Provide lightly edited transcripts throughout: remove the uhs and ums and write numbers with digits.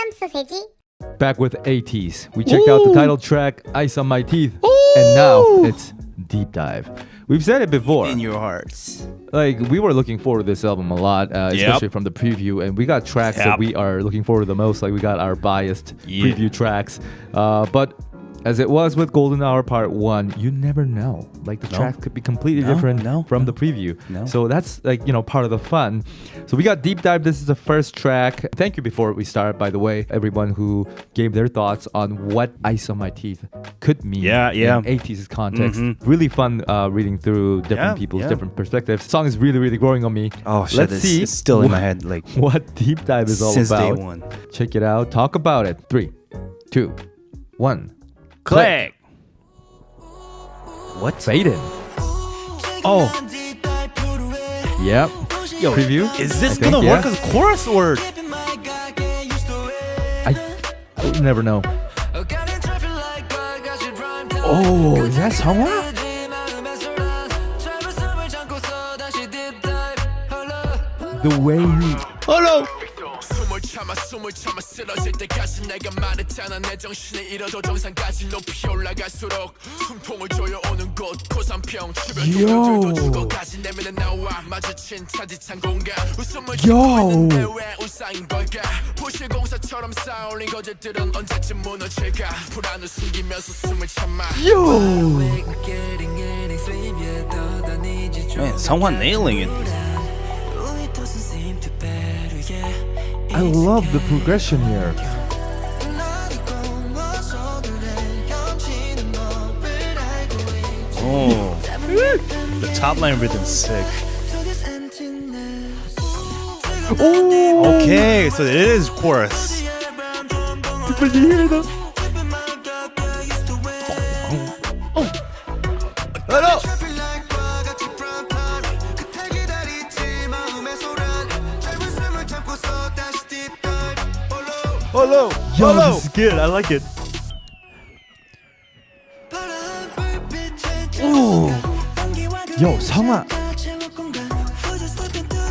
신경 쓰세지? Back with ATEEZ. We checked out the title track, Ice on My Teeth. And now it's Deep Dive. We've said it before. In your hearts. Like, we were looking forward to this album a lot, especially from the preview. And we got tracks that we are looking forward to the most. Like, we got our biased preview tracks. But as it was with Golden Hour Part 1, you never know. Like, the tracks could be completely different from the preview. So that's, like, you know, part of the fun. So we got Deep Dive. This is the first track. Thank you before we start, by the way, everyone who gave their thoughts on what Ice on My Teeth could mean in ATEEZ's context. Really fun reading through different people's different perspectives. The song is really, really growing on me. Oh, shit. Let's see it's still in my head. Like what Deep Dive is all since about. Day one. Check it out. Talk about it. 3, 2, 1. Click. What? Fade in. Oh. Yep. Yo, preview. Is this gonna work as a chorus or? I would never know. Oh, is that Songhwa? The way he... Hello. Man, someone nailing it. I love the progression here. Oh, the top line rhythm's sick. Oh, Okay, so it is chorus. Did you hear that? Hello. Hello. Yo, Hello. this is good. I like it. Ooh. Yo, Songhwa.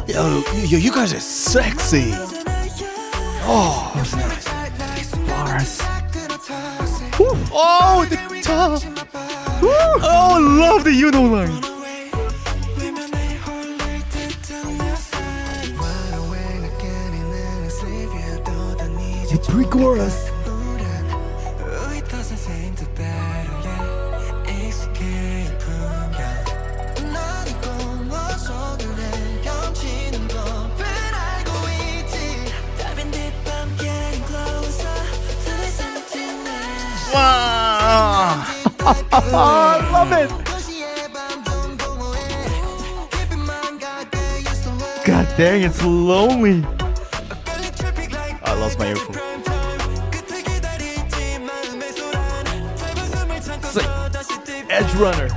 Yo, you guys are sexy. Oh, Bars. oh, the top. Oh, I love the line. The pre-chorus. Wow. I love it. God dang, it's lonely. I lost my earphone. It's like Edge Runner.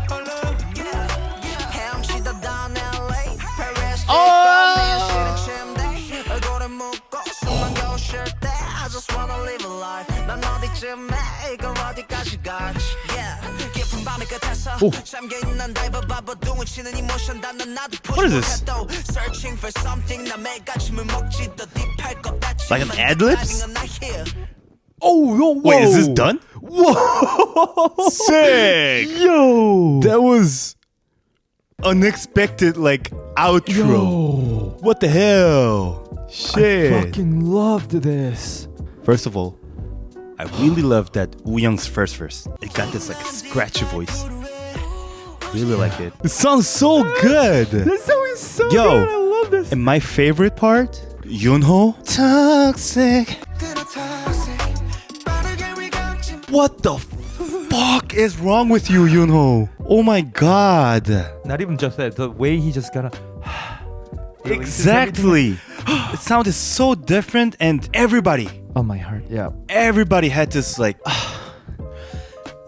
What is this? Like an ad-libs? Oh, yo, whoa. Wait, is this done? Whoa. Sick! Yo. That was unexpected, like, outro. Yo. What the hell? Shit. I fucking loved this. First of all, I really love that Woo Young's first verse. It got this like scratchy voice. Really like it. The song's so good. This song is so Yo, good. I love this. And my favorite part, Yunho. Toxic. What the fuck is wrong with you, Yunho? Oh my god. Not even just that. The way he just gotta... Exactly. It sounded so different, and everybody. Oh, my heart. Yeah. Everybody had this like.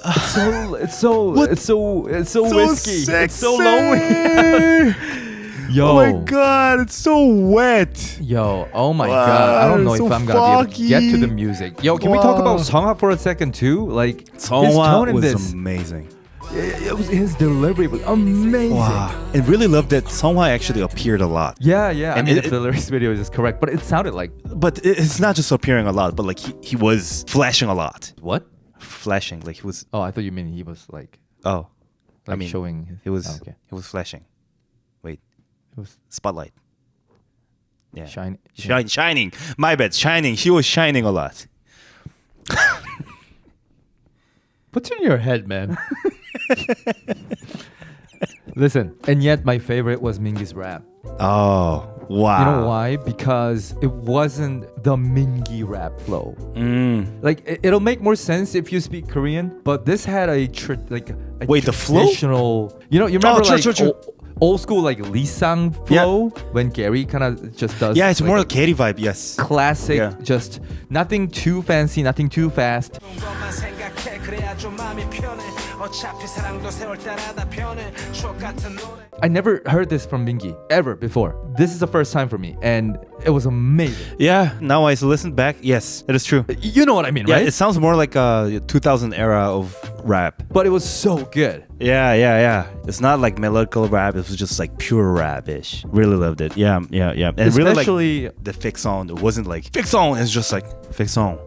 It's so whiskey. Sexy. It's so lonely. Yo. Oh my god, it's so wet. Yo, oh my god. I don't know so if I'm gonna be able to get to foggy. the music. Yo, can we talk about Songhwa for a second too? Like his Songhwa tone in was this. amazing. His delivery was amazing. Wow. And really loved that Songhwa actually appeared a lot. Yeah. I And mean, if the lyrics video is correct, but it sounded like But it's not just appearing a lot, but like he was flashing a lot. what? Flashing, like he was. Oh, I thought you meant he was like Oh, I mean, showing. His, he was. oh, okay. He was flashing. Wait, It was spotlight. Yeah, shining. My bad, shining. She was shining a lot. What's in your head, man? Listen, and yet my favorite was Mingi's rap. Oh, wow. You know why? Because it wasn't the Mingi rap flow. Like it'll make more sense if you speak Korean, but this had a Wait, the flow? traditional. You know, you remember true. Old school like Lee Sang flow when Gary kind of just does. Yeah, it's like more like Katy vibe. Yes. classic, Yeah. just nothing too fancy, nothing too fast. I never heard this from Mingi ever before. This is the first time for me, and it was amazing. Yeah. Now I listened back. Yes, it is true. You know what I mean, Yeah, right? it sounds more like a 2000 era of rap. But it was so good. Yeah. It's not like melodical rap. It was just like pure rap-ish. Really loved it. Yeah. And Especially, really like the fix song. It wasn't like fix song. It's just like fix song.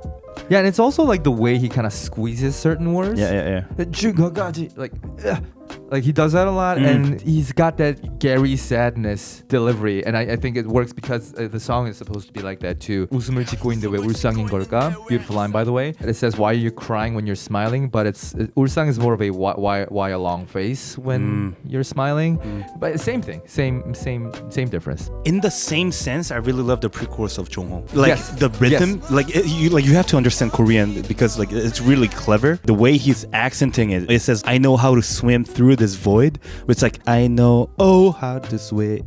yeah, and it's also like the way he kind of squeezes certain words. Yeah. Like he does that a lot, and he's got that Gary sadness delivery, and I think it works because the song is supposed to be like that too. 웃음을 짓고 있는데 왜 울상인 걸까? Beautiful line, by the way. It says, "Why are you crying when you're smiling?" But 울상 is more of a why a long face when you're smiling. But same thing, same difference. In the same sense, I really love the pre-chorus of Jongho. Like Yes. the rhythm, you have to understand Korean because like it's really clever. The way he's accenting it, it says, "I know how to swim through this void." It's like I know how to swim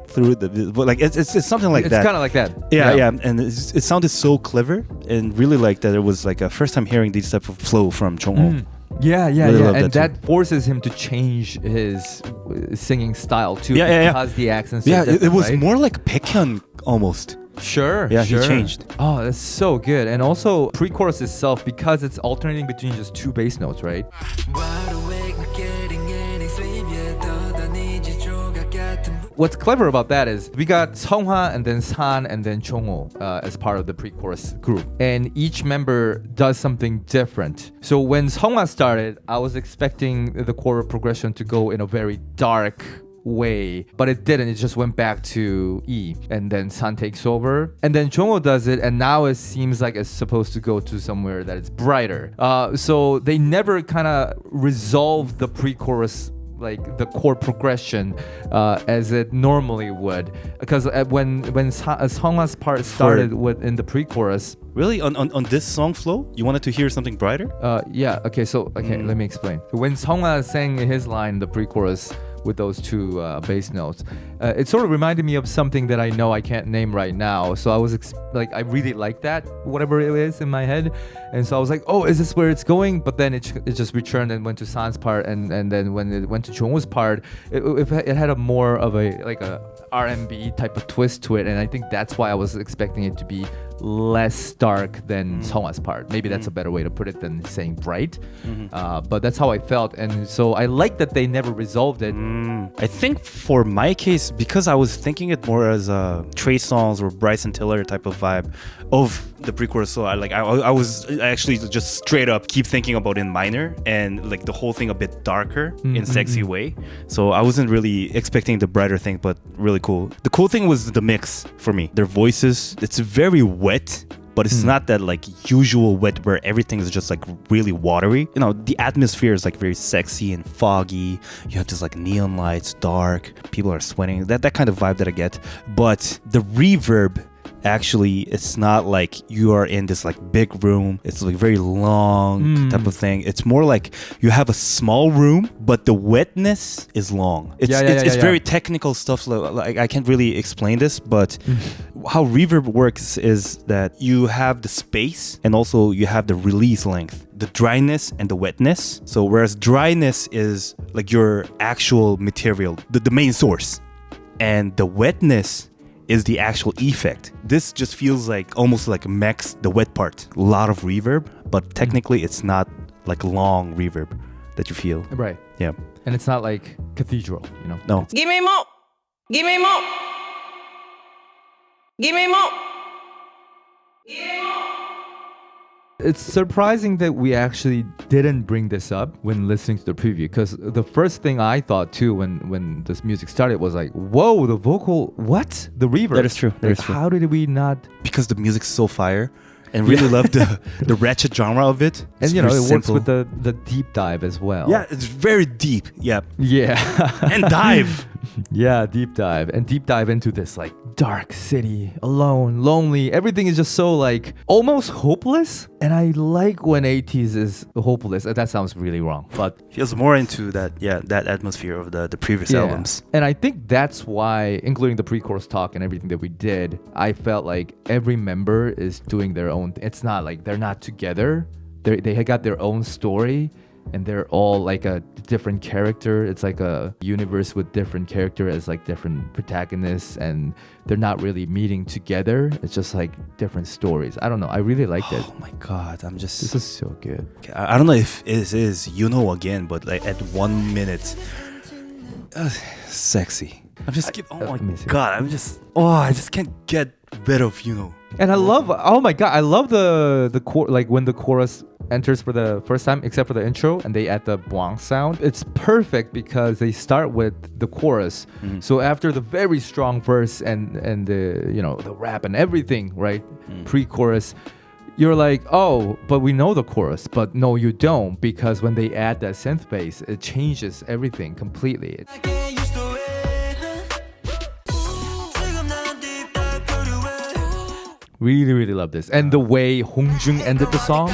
through the like it's something like that. It's kind of like that. Yeah. And it sounded so clever, and really like that. It was like a first time hearing these type of flow from Jongho. Yeah, Really love and that that forces him to change his singing style too. Yeah. Because the accents. Yeah, are different, it was right? more like Baekhyun almost. Sure. Yeah, he changed. Oh, that's so good. And also pre-chorus itself, because it's alternating between just two bass notes, right? What's clever about that is we got Songhwa and then San and then Jongho as part of the pre-chorus group, and each member does something different. So when Songhwa started, I was expecting the chord progression to go in a very dark way, but it didn't. It just went back to E, and then San takes over, and then Jongho does it, and now it seems like it's supposed to go to somewhere that is brighter. So they never kind of resolved the pre-chorus, like the chord progression, as it normally would, because when Songhwa's part started in the pre-chorus. Really, on this song flow, you wanted to hear something brighter? Yeah. Okay. Let me explain. When Songhwa sang his line, the pre-chorus, with those two bass notes, it sort of reminded me of something that I know I can't name right now. So I was I really like that, whatever it is in my head, and so I was like, oh, is this where it's going? But then it just returned and went to San's part, and then when it went to Jongho's part, it had a more of a R&B type of twist to it, and I think that's why I was expecting it to be less dark than Songhwa's part. Maybe that's a better way to put it than saying bright. But that's how I felt, and so I like that they never resolved it. I think for my case, because I was thinking it more as a Trey Songz or Bryson Tiller type of vibe of the pre-chorus, so I was actually just straight up keep thinking about in minor and like the whole thing a bit darker in sexy way. So I wasn't really expecting the brighter thing, but really cool. The cool thing was the mix for me. Their voices, it's very wet, but it's not that like usual wet where everything is just like really watery. You know, the atmosphere is like very sexy and foggy. You have this like neon lights, dark, people are sweating, that kind of vibe that I get. But the reverb, actually, it's not like you are in this like big room. It's like very long type of thing. It's more like you have a small room, but the wetness is long. It's very technical stuff. Like I can't really explain this, but how reverb works is that you have the space and also you have the release length, the dryness and the wetness. So whereas dryness is like your actual material, the main source, and the wetness is the actual effect. This just feels like almost like max the wet part. A lot of reverb, but technically it's not like long reverb. that you feel. Right. Yeah. And it's not like cathedral, you know? No. Give me more. Give me more. Give me more. It's surprising that we actually didn't bring this up when listening to the preview, because the first thing I thought too when this music started was like, whoa, the vocal, what? The reverb. That is true. That Like, is true. how did we not? Because the music's so fire, and really love the ratchet genre of it. And It's you know, it very works simple. with the deep dive as well. Yeah, it's very deep. Yeah. Yeah. And dive. Yeah, deep dive. And deep dive into this like dark city, alone, lonely. Everything is just so like almost hopeless. And I like when ATEEZ is hopeless. That sounds really wrong, but Feels more into that atmosphere of the previous yeah. albums. And I think that's why, including the pre-chorus talk and everything that we did, I felt like every member is doing their own. It's not like they're not together. They got their own story, and they're all like a different character. It's like a universe with different character as like different protagonists, and they're not really meeting together. It's just like different stories. I don't know. I really liked it. Oh my god, I'm just. This is so good. I don't know if it is again, but like at 1 minute, sexy. I'm just. Oh my let me see. god, I'm just. Oh, I just can't get rid of And I love, oh my god, I love the like when the chorus enters for the first time, except for the intro, and they add the boing sound. It's perfect because they start with the chorus. So after the very strong verse and the the rap and everything, right, pre-chorus, you're like, oh, but we know the chorus. But no, you don't, because when they add that synth bass, it changes everything completely. Really, really love this. And the way Hongjoong ended the song.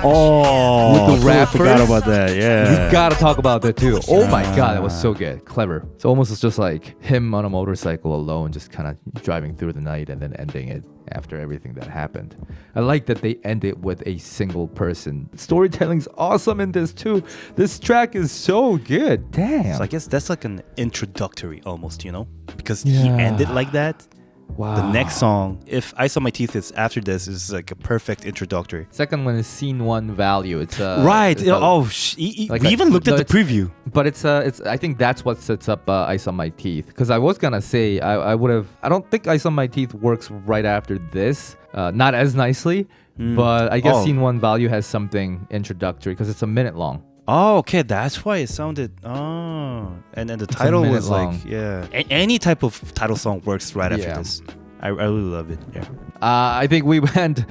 Oh, With the rap forgot first? about that. Yeah. You gotta talk about that too. Oh my god, that was so good. Clever. It's almost just like him on a motorcycle alone, just kind of driving through the night and then ending it after everything that happened. I like that they end it with a single person. Storytelling's awesome in this too. This track is so good. Damn. So I guess that's like an introductory almost, because he Yeah. ended like that. Wow. The next song, if I Saw My Teeth is after this, is like a perfect introductory. Second one is Scene 1 Value. It's Right. it's a- We like even looked at the preview. But it's I think that's what sets up Ice on My Teeth, because I was gonna say I don't think Ice on My Teeth works right after this, not as nicely, but I guess Oh. Scene 1 Value has something introductory because it's a minute long. Oh, okay. That's why it sounded. Oh, and then the a title minute was long. like, yeah. Any type of title song works right after Yeah. this. I really love it. Yeah. I think we went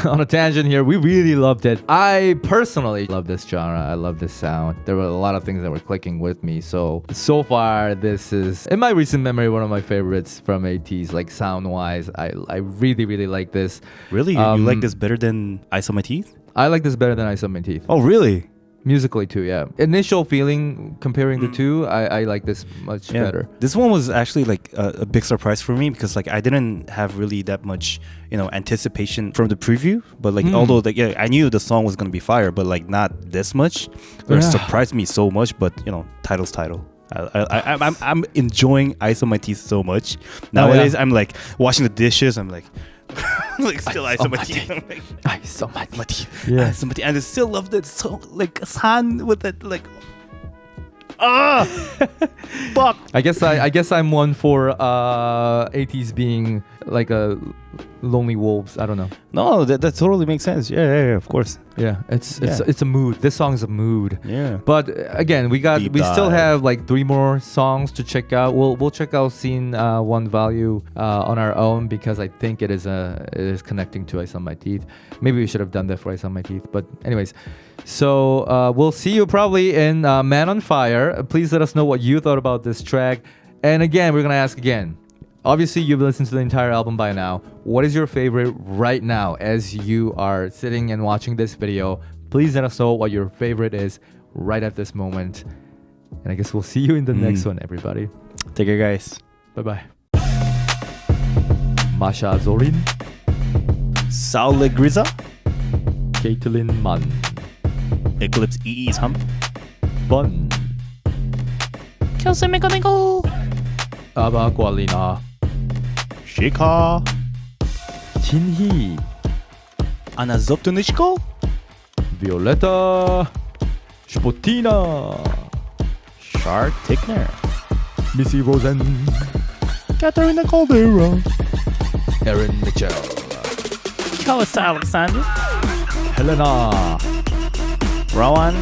on a tangent here. We really loved it. I personally love this genre. I love this sound. There were a lot of things that were clicking with me. So far, this is, in my recent memory, one of my favorites from ATEEZ. Like sound-wise, I really, really like this. Really, you like this better than I Saw My Teeth? I like this better than Ice on My Teeth. Oh, really? Musically too, yeah. Initial feeling comparing the two, I like this much better. This one was actually like a big surprise for me because like I didn't have really that much anticipation from the preview, but like although like I knew the song was gonna be fire, but like not this much. It surprised me so much. But title's title. I'm enjoying Ice on My Teeth so much nowadays. I'm like washing the dishes. I'm like. Like still Ice on My Teeth. I'm like, Ice on My my teeth. Yeah. Ice on My Teeth. And I still love that song. Like San with that like. Fuck. I guess I'm one for ATEEZ being like a lonely wolves. I don't know. No, that totally makes sense. Yeah, of course. Yeah, it's a mood. This song's a mood. Yeah. But again, we still dive. have like 3 more songs to check out. We'll check out Scene 1 Value on our own, because I think it is connecting to Ice on My Teeth. Maybe we should have done that for Ice on My Teeth. But anyways, so we'll see you probably in Man on Fire. Please let us know what you thought about this track. And again, we're gonna ask again. Obviously, you've listened to the entire album by now. What is your favorite right now as you are sitting and watching this video? Please let us know what your favorite is right at this moment. And I guess we'll see you in the next one, everybody. Take care, guys. Bye-bye. Masha Zorin, Saul Griza, Caitlin Mann, Eclipse EE's Hump, Bun, Aba Gualina, Shika, Jinhee, Anna Zoptonishko, Violetta, Shpotina, Shark Tickner, Missy Rosen, Katarina Caldera, Erin Mitchell, Charles Alexander, Helena, Rowan,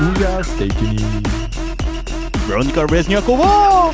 Uya Stakey, Veronica Rezniakova,